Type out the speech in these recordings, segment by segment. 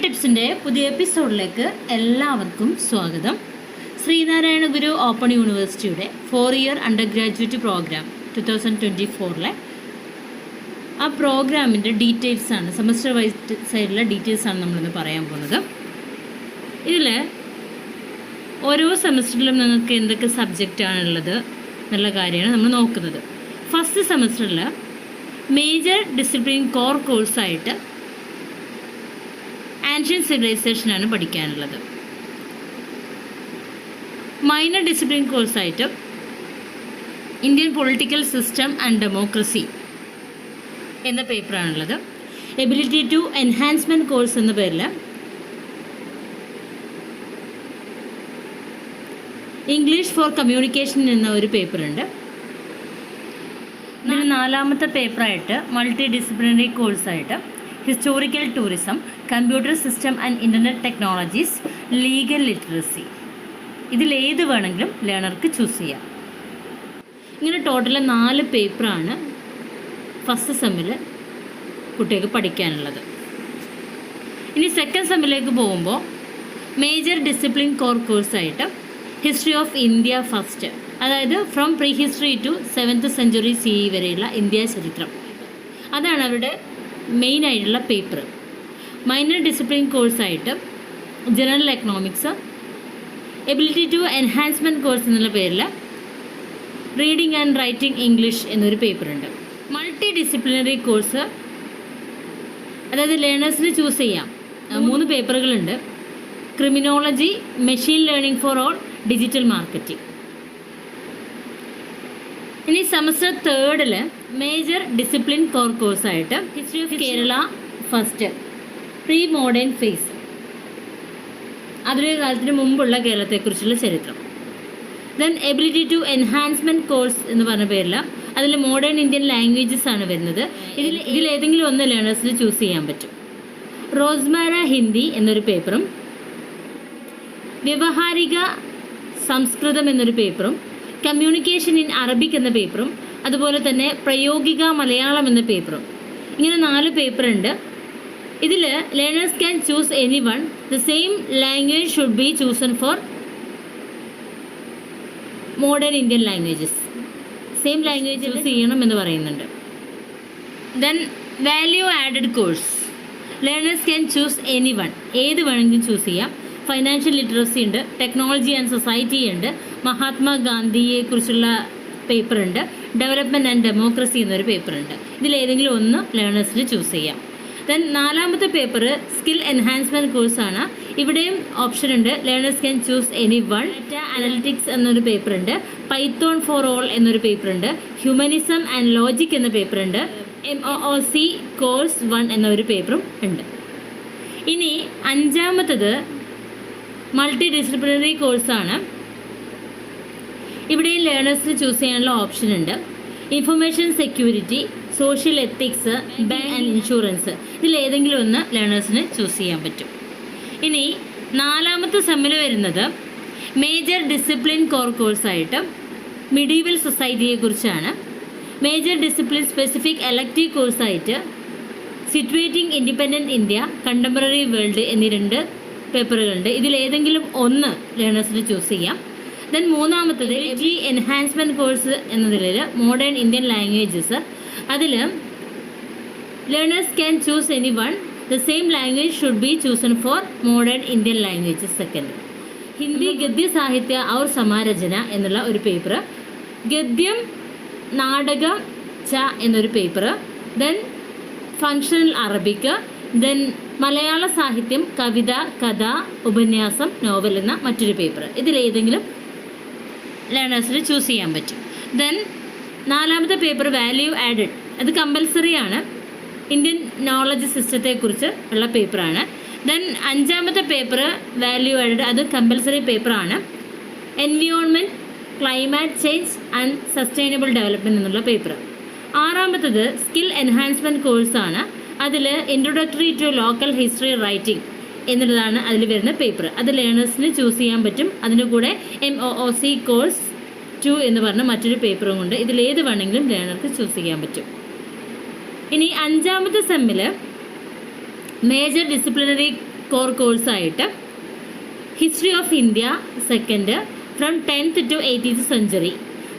ടിപ്സിൻ്റെ പുതിയ എപ്പിസോഡിലേക്ക് എല്ലാവർക്കും സ്വാഗതം. ശ്രീനാരായണ ഗുരു ഓപ്പൺ യൂണിവേഴ്സിറ്റിയുടെ 4 ഇയർ അണ്ടർ ഗ്രാജുവേറ്റ് പ്രോഗ്രാം 2024 ആ പ്രോഗ്രാമിൻ്റെ ഡീറ്റെയിൽസാണ്, സെമസ്റ്റർ വൈസ് സൈഡിലെ ഡീറ്റെയിൽസാണ് നമ്മളിന്ന് പറയാൻ പോകുന്നത്. ഇതിൽ ഓരോ സെമസ്റ്ററിലും നിങ്ങൾക്ക് എന്തൊക്കെ സബ്ജക്റ്റാണുള്ളത് എന്നുള്ള കാര്യമാണ് നമ്മൾ നോക്കുന്നത്. ഫസ്റ്റ് സെമസ്റ്ററിൽ മേജർ ഡിസിപ്ലിൻ കോർ കോഴ്സായിട്ട് ആൻഷ്യൻ സിവിലൈസേഷനാണ് പഠിക്കാനുള്ളത്. മൈനർ ഡിസിപ്ലിൻ കോഴ്സായിട്ട് Indian political system and democracy എന്ന പേപ്പറാണുള്ളത്. എബിലിറ്റി ടു എൻഹാൻസ്മെൻറ്റ് കോഴ്സ് എന്ന പേരിൽ ഇംഗ്ലീഷ് ഫോർ കമ്മ്യൂണിക്കേഷൻ എന്ന ഒരു പേപ്പറുണ്ട്. ഇതിന് നാലാമത്തെ പേപ്പറായിട്ട് മൾട്ടി ഡിസിപ്ലിനറി കോഴ്സായിട്ട് historical tourism, computer system and internet technologies, legal literacy. ഇതിലേത് വേണമെങ്കിലും ലേണർക്ക് ചൂസ് ചെയ്യാം. ഇങ്ങനെ ടോട്ടൽ 4 പേപ്പറാണ് ഫസ്റ്റ് സെമ്മിൽ കുട്ടികൾക്ക് പഠിക്കാനുള്ളത്. ഇനി സെക്കൻഡ് സെമ്മിലേക്ക് പോകുമ്പോൾ മേജർ ഡിസിപ്ലിൻ കോർ കോഴ്സായിട്ട് ഹിസ്റ്ററി ഓഫ് ഇന്ത്യ ഫസ്റ്റ്, അതായത് from pre history to 7th century CE വരെയുള്ള ഇന്ത്യ ചരിത്രം, അതാണ് അവരുടെ മെയിനായിട്ടുള്ള പേപ്പർ. മൈനർ ഡിസിപ്ലിൻ കോഴ്സായിട്ട് general economics, ability to enhancement course എന്നുള്ള പേരിൽ റീഡിംഗ് ആൻഡ് റൈറ്റിംഗ് ഇംഗ്ലീഷ് എന്നൊരു പേപ്പറുണ്ട്. മൾട്ടി ഡിസിപ്ലിനറി കോഴ്സ്, അതായത് ലേണേഴ്സിന് ചൂസ് ചെയ്യാം. 3 പേപ്പറുകളുണ്ട്. Criminology, machine learning for all, digital marketing. ഇനി സെമസ്റ്റർ 3 മേജർ ഡിസിപ്ലിൻ കോർ കോഴ്സായിട്ട് history of Kerala first, pre modern phase, ആധുനിക കാലത്തിന് മുമ്പുള്ള കേരളത്തെക്കുറിച്ചുള്ള ചരിത്രം. Then ability to enhancement course എന്ന് പറഞ്ഞ പേരിൽ അതിൽ മോഡേൺ ഇന്ത്യൻ ലാംഗ്വേജസ് ആണ് വരുന്നത്. ഇതിലേതെങ്കിലും ഒന്ന് ലേണേഴ്സിന് ചൂസ് ചെയ്യാൻ പറ്റും. റോസ്മാര ഹിന്ദി എന്നൊരു പേപ്പറും വ്യവഹാരിക സംസ്കൃതം എന്നൊരു പേപ്പറും കമ്മ്യൂണിക്കേഷൻ ഇൻ അറബിക് എന്ന പേപ്പറും അതുപോലെ തന്നെ പ്രയോഗിക മലയാളം എന്ന പേപ്പറും. ഇങ്ങനെ 4 പേപ്പറുണ്ട്. ഇതിൽ learners can choose any one. The same language should be chosen for modern Indian languages. Same language choose ചെയ്യണം എന്ന് പറയുന്നുണ്ട്. Then value added course, learners can choose any one. ഏത് വേണമെങ്കിലും ചൂസ് ചെയ്യാം. ഫൈനാൻഷ്യൽ ലിറ്ററസി ഉണ്ട്, ടെക്നോളജി ആൻഡ് സൊസൈറ്റി ഉണ്ട്, മഹാത്മാഗാന്ധിയെക്കുറിച്ചുള്ള പേപ്പറുണ്ട്, development and democracy എന്നൊരു പേപ്പറുണ്ട്. ഇതിലേതെങ്കിലും ഒന്ന് ലേണേഴ്സിന് ചൂസ് ചെയ്യാം. ദെൻ 4ാമത്തെ പേപ്പർ സ്കിൽ എൻഹാൻസ്മെൻറ്റ് കോഴ്സാണ്. ഇവിടെയും ഓപ്ഷൻ ഉണ്ട്, learners can choose any one. Data analytics എന്നൊരു പേപ്പറുണ്ട്, പൈത്തോൺ ഫോർ ഓൾ എന്നൊരു പേപ്പറുണ്ട്, ഹ്യൂമനിസം ആൻഡ് ലോജിക് എന്ന പേപ്പറുണ്ട്, MOOC കോഴ്സ് 1 എന്നൊരു പേപ്പറും ഉണ്ട്. ഇനി 5ാമത്തത് മൾട്ടി ഡിസിപ്ലിനറി കോഴ്സാണ്. ഇവിടെയും ലേണേഴ്സിന് ചൂസ് ചെയ്യാനുള്ള ഓപ്ഷൻ ഉണ്ട്. Information security, social ethics, bank and insurance. ഇതിലേതെങ്കിലും ഒന്ന് ലേണേഴ്സിന് ചൂസ് ചെയ്യാൻ പറ്റും. ഇനി 4ാമത്തെ സെമ്മിൽ വരുന്നത് മേജർ ഡിസിപ്ലിൻ കോർ കോഴ്സായിട്ട് മിഡീവൽ സൊസൈറ്റിയെക്കുറിച്ചാണ്. മേജർ ഡിസിപ്ലിൻ സ്പെസിഫിക് എലക്റ്റീവ് കോഴ്സായിട്ട് situating independent India, contemporary world എന്നീ 2 പേപ്പറുകളുണ്ട്. ഇതിലേതെങ്കിലും ഒന്ന് ലേണേഴ്സിന് ചൂസ് ചെയ്യാം. ദെൻ 3ാമത്തത് എൻഹാൻസ്മെൻറ്റ് കോഴ്സ് എന്നതിൽ മോഡേൺ ഇന്ത്യൻ ലാംഗ്വേജസ്. അതിൽ learners can choose any one. The same language should be chosen for modern Indian languages second. Hindi ഗദ്യ സാഹിത്യ ഔർ സമാരചന എന്നുള്ള ഒരു പേപ്പർ, ഗദ്യം നാടകം ച എന്നൊരു paper, then functional Arabic, then മലയാള സാഹിത്യം, കവിത, കഥ, ഉപന്യാസം, നോവൽ എന്ന മറ്റൊരു പേപ്പർ. ഇതിലേതെങ്കിലും ലേണേഴ്സിന് ചൂസ് ചെയ്യാൻ പറ്റും. ദെൻ 4ാമത്തെ പേപ്പർ വാല്യൂ ആഡഡ്, അത് കമ്പൽസറി ആണ്. ഇന്ത്യൻ നോളജ് സിസ്റ്റത്തെക്കുറിച്ച് ഉള്ള പേപ്പറാണ്. ദെൻ 5ാമത്തെ പേപ്പർ വാല്യൂ ആഡഡ്, അത് കമ്പൽസറി പേപ്പറാണ്. Environment, climate change and sustainable development എന്നുള്ള പേപ്പർ. 6ാമത്തത് സ്കിൽ എൻഹാൻസ്മെൻറ്റ് കോഴ്സാണ്. അതിൽ introductory to local history writing എന്നുള്ളതാണ് അതിൽ വരുന്ന പേപ്പർ. അത് ലേണേഴ്സിന് ചൂസ് ചെയ്യാൻ പറ്റും. അതിൻ്റെ കൂടെ MOOC കോഴ്സ് 2 എന്ന് പറഞ്ഞ മറ്റൊരു പേപ്പറും കൊണ്ട് ഇതിലേത് വേണമെങ്കിലും ലേണർക്ക് ചൂസ് ചെയ്യാൻ പറ്റും. ഇനി 5ാമത്തെ സെമ്മിൽ മേജർ ഡിസിപ്ലിനറി കോർ കോഴ്സായിട്ട് history of India second from 10th to 18th century.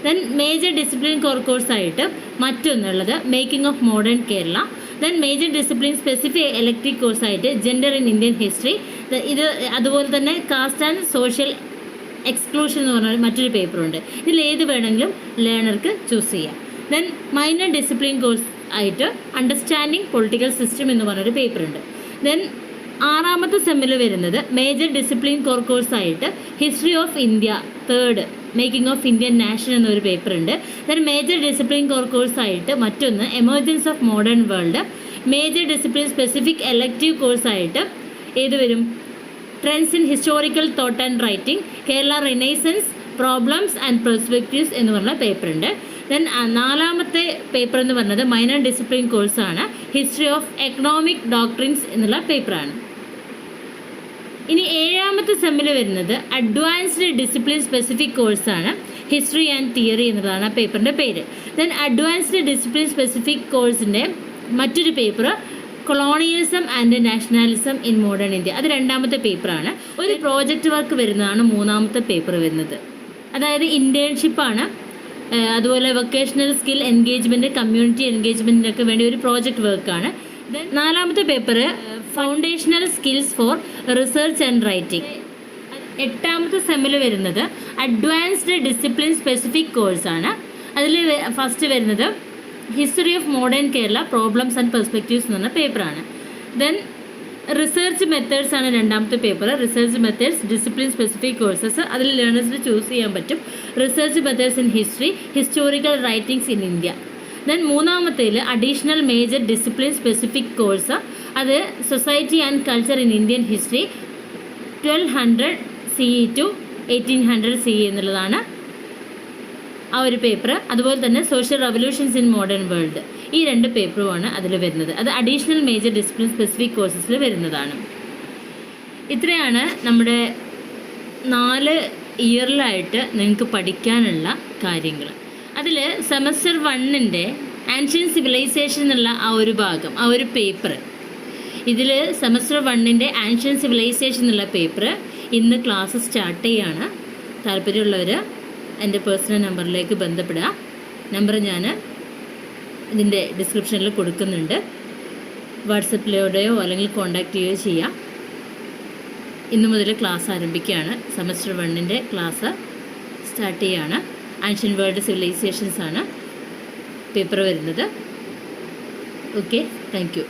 Then major discipline core കോഴ്സായിട്ട് മറ്റൊന്നുള്ളത് making of modern Kerala. Then major discipline specific electric കോഴ്സായിട്ട് ജെൻഡർ ഇൻ ഇന്ത്യൻ ഹിസ്റ്ററി. ഇത് അതുപോലെ തന്നെ കാസ്റ്റ് ആൻഡ് സോഷ്യൽ എക്സ്ക്ലൂഷൻ എന്ന് പറഞ്ഞ മറ്റൊരു പേപ്പറുണ്ട്. ഇതിൽ ഏത് വേണമെങ്കിലും ലേണർക്ക് ചൂസ് ചെയ്യാം. ദെൻ മൈനർ ഡിസിപ്ലിൻ കോഴ്സ് ആയിട്ട് അണ്ടർസ്റ്റാൻഡിങ് പൊളിറ്റിക്കൽ സിസ്റ്റം എന്ന് പറഞ്ഞൊരു പേപ്പറുണ്ട്. ദെൻ 6ാമത്തെ സെമ്മിൽ വരുന്നത് മേജർ ഡിസിപ്ലിൻ കോർ കോഴ്സായിട്ട് history of India third making of Indian nation എന്നൊരു പേപ്പറുണ്ട്. ദെൻ മേജർ ഡിസിപ്ലിൻ കോർ കോഴ്സായിട്ട് മറ്റൊന്ന് emergence of modern world. Major discipline specific elective കോഴ്സായിട്ട് ഏത് വരും? Trends in historical thought and writing, Kerala renaissance, problems and perspectives എന്ന് പറഞ്ഞ പേപ്പറുണ്ട്. ദെൻ 4ാമത്തെ പേപ്പർ എന്ന് പറഞ്ഞത് മൈനർ ഡിസിപ്ലിൻ കോഴ്സാണ് ഹിസ്റ്ററി ഓഫ് എക്കണോമിക് ഡോക്ട്രിൻസ് എന്നുള്ള പേപ്പറാണ്. ഇനി 7ാമത്തെ സെമ്മിൽ വരുന്നത് അഡ്വാൻസ്ഡ് ഡിസിപ്ലിൻ സ്പെസിഫിക് കോഴ്സാണ് ഹിസ്റ്ററി ആൻഡ് തിയറി എന്നുള്ളതാണ് ആ പേപ്പറിൻ്റെ പേര്. ദെൻ അഡ്വാൻസ്ഡ് ഡിസിപ്ലിൻ സ്പെസിഫിക് കോഴ്സിൻ്റെ മറ്റൊരു paper colonialism and nationalism in modern India. അത് 2ാമത്തെ പേപ്പറാണ്. ഒരു പ്രോജക്റ്റ് വർക്ക് വരുന്നതാണ് 3ാമത്തെ പേപ്പർ വരുന്നത്. അതായത് ഇൻറ്റേൺഷിപ്പാണ്. അതുപോലെ വൊക്കേഷണൽ സ്കിൽ എൻഗേജ്മെൻറ്റ്, കമ്മ്യൂണിറ്റി എൻഗേജ്മെൻറ്റിനൊക്കെ വേണ്ടി ഒരു പ്രോജക്റ്റ് വർക്കാണ്. ദെൻ 4ാമത്തെ paper foundational skills for research and writing. 8ാമത്തെ സെമ്മിൽ വരുന്നത് അഡ്വാൻസ്ഡ് ഡിസിപ്ലിൻ സ്പെസിഫിക് കോഴ്സാണ്. അതിൽ ഫസ്റ്റ് വരുന്നത് history of modern Kerala, problems and perspectives എന്ന് പറഞ്ഞ പേപ്പറാണ്. ദെൻ റിസർച്ച് മെത്തേഡ്സ് ആണ് 2ാമത്തെ paper. Research methods discipline specific courses. അതിൽ ലേണേഴ്സിന് ചൂസ് ചെയ്യാൻ പറ്റും research methods in history, historical writings in India. Then 3ാമത്തേൽ additional major discipline specific course. അത് society and culture in Indian history 1200 CE to 1800 CE എന്നുള്ളതാണ് ആ ഒരു പേപ്പർ. അതുപോലെ തന്നെ social revolutions in modern world. ഈ 2 പേപ്പറുമാണ് അതിൽ വരുന്നത്. അത് അഡീഷണൽ മേജർ ഡിസിപ്ലിൻ സ്പെസിഫിക് കോഴ്സസിൽ വരുന്നതാണ്. ഇത്രയാണ് നമ്മുടെ 4 ഇയറിലായിട്ട് നിങ്ങൾക്ക് പഠിക്കാനുള്ള കാര്യങ്ങൾ. അതിൽ സെമസ്റ്റർ 1ൻ്റെ ആൻഷ്യൻ സിവിലൈസേഷൻ എന്നുള്ള ആ ഒരു ഭാഗം, ആ ഒരു പേപ്പർ, ഇതിൽ സെമസ്റ്റർ 1ൻ്റെ ആൻഷ്യൻ സിവിലൈസേഷൻ എന്നുള്ള പേപ്പർ ഇന്ന് ക്ലാസ് സ്റ്റാർട്ട് ചെയ്യുകയാണ്. താല്പര്യമുള്ളവർ എൻ്റെ പേഴ്സണൽ നമ്പറിലേക്ക് ബന്ധപ്പെടുക. നമ്പർ ഞാൻ ഇതിൻ്റെ ഡിസ്ക്രിപ്ഷനിൽ കൊടുക്കുന്നുണ്ട്. വാട്സപ്പിലൂടെയോ അല്ലെങ്കിൽ കോൺടാക്റ്റ് ചെയ്യുകയോ ചെയ്യാം. ഇന്നു മുതൽ ക്ലാസ് ആരംഭിക്കുകയാണ്. സെമസ്റ്റർ 1ൻ്റെ ക്ലാസ് സ്റ്റാർട്ട് ചെയ്യുകയാണ്. ആൻഷ്യൻ വേൾഡ് സിവിലൈസേഷൻസ് ആണ് പേപ്പർ വരുന്നത്. Okay, thank you.